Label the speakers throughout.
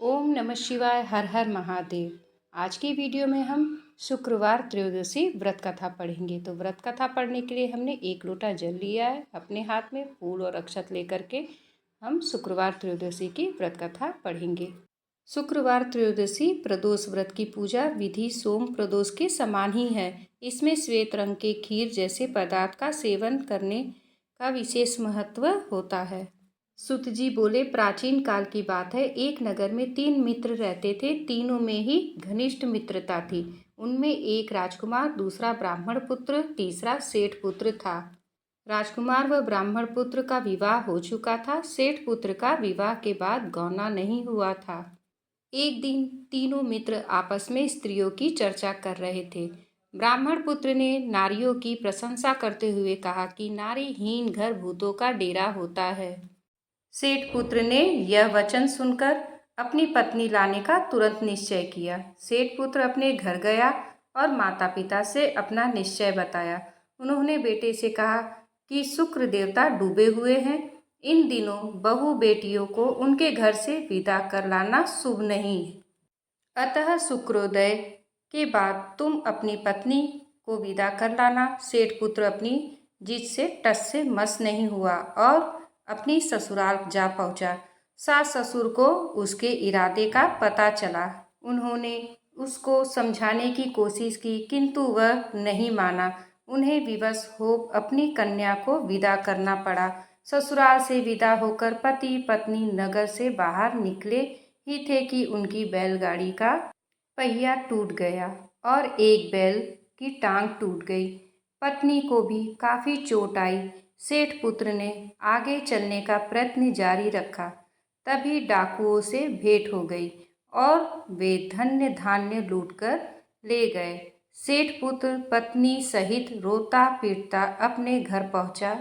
Speaker 1: ओम नमः शिवाय। हर हर महादेव। आज की वीडियो में हम शुक्रवार त्रयोदशी व्रत कथा पढ़ेंगे। तो व्रत कथा पढ़ने के लिए हमने 1 लोटा जल लिया है। अपने हाथ में फूल और अक्षत लेकर के हम शुक्रवार त्रयोदशी की व्रत कथा पढ़ेंगे। शुक्रवार त्रयोदशी प्रदोष व्रत की पूजा विधि सोम प्रदोष के समान ही है। इसमें श्वेत रंग के खीर जैसे पदार्थ का सेवन करने का विशेष महत्व होता है। सुत जी बोले, प्राचीन काल की बात है। एक नगर में 3 मित्र रहते थे। तीनों में ही घनिष्ठ मित्रता थी। उनमें एक राजकुमार, दूसरा ब्राह्मण पुत्र, तीसरा सेठ पुत्र था। राजकुमार व ब्राह्मण पुत्र का विवाह हो चुका था। सेठ पुत्र का विवाह के बाद गौना नहीं हुआ था। एक दिन तीनों मित्र आपस में स्त्रियों की चर्चा कर रहे थे। ब्राह्मण पुत्र ने नारियों की प्रशंसा करते हुए कहा कि नारीहीन घर भूतों का डेरा होता है। सेठ पुत्र ने यह वचन सुनकर अपनी पत्नी लाने का तुरंत निश्चय किया। सेठ पुत्र अपने घर गया और माता पिता से अपना निश्चय बताया। उन्होंने बेटे से कहा कि शुक्र देवता डूबे हुए हैं। इन दिनों बहू बेटियों को उनके घर से विदा कर लाना शुभ नहीं। अतः शुक्रोदय के बाद तुम अपनी पत्नी को विदा कर लाना। सेठ पुत्र अपनी जिद से टस से मस नहीं हुआ और अपनी ससुराल जा पहुंचा। सास ससुर को उसके इरादे का पता चला। उन्होंने उसको समझाने की कोशिश की, किंतु वह नहीं माना। उन्हें विवश हो अपनी कन्या को विदा करना पड़ा। ससुराल से विदा होकर पति पत्नी नगर से बाहर निकले ही थे कि उनकी बैलगाड़ी का पहिया टूट गया और एक बैल की टांग टूट गई। पत्नी को भी काफी चोट आई। सेठ पुत्र ने आगे चलने का प्रयत्न जारी रखा। तभी डाकुओं से भेंट हो गई और वे धन्य धान्य लूटकर ले गए। सेठ पुत्र पत्नी सहित रोता पीटता अपने घर पहुंचा।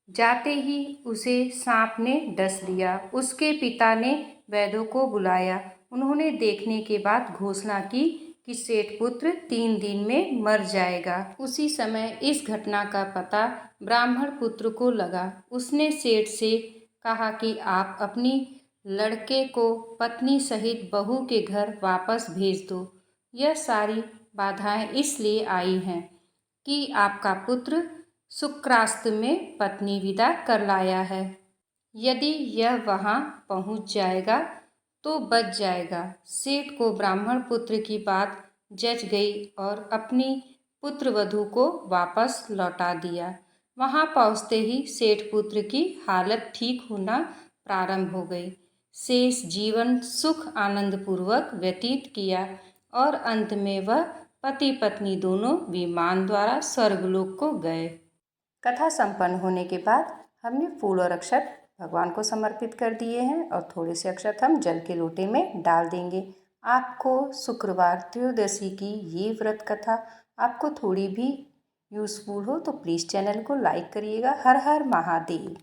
Speaker 1: जाते ही उसे सांप ने डस लिया। उसके पिता ने वैद्यों को बुलाया। उन्होंने देखने के बाद घोषणा की कि सेठ पुत्र 3 दिन में मर जाएगा। उसी समय इस घटना का पता ब्राह्मण पुत्र को लगा। उसने सेठ से कहा कि आप अपनी लड़के को पत्नी सहित बहू के घर वापस भेज दो। यह सारी बाधाएं इसलिए आई हैं कि आपका पुत्र शुक्रास्त में पत्नी विदा कर लाया है। यदि यह वहां पहुंच जाएगा तो बच जाएगा। सेठ को ब्राह्मण पुत्र की बात जच गई और अपनी पुत्रवधू को वापस लौटा दिया। वहां पहुंचते ही सेठ पुत्र की हालत ठीक होना प्रारंभ हो गई। शेष जीवन सुख आनंद पूर्वक व्यतीत किया और अंत में वह पति पत्नी दोनों विमान द्वारा स्वर्गलोक को गए। कथा संपन्न होने के बाद हमने फूल और अक्षत भगवान को समर्पित कर दिए हैं और थोड़े से अक्षत हम जल के लोटे में डाल देंगे। आपको शुक्रवार त्रयोदशी की ये व्रत कथा आपको थोड़ी भी यूज़फुल हो तो प्लीज़ चैनल को लाइक करिएगा। हर हर महादेव।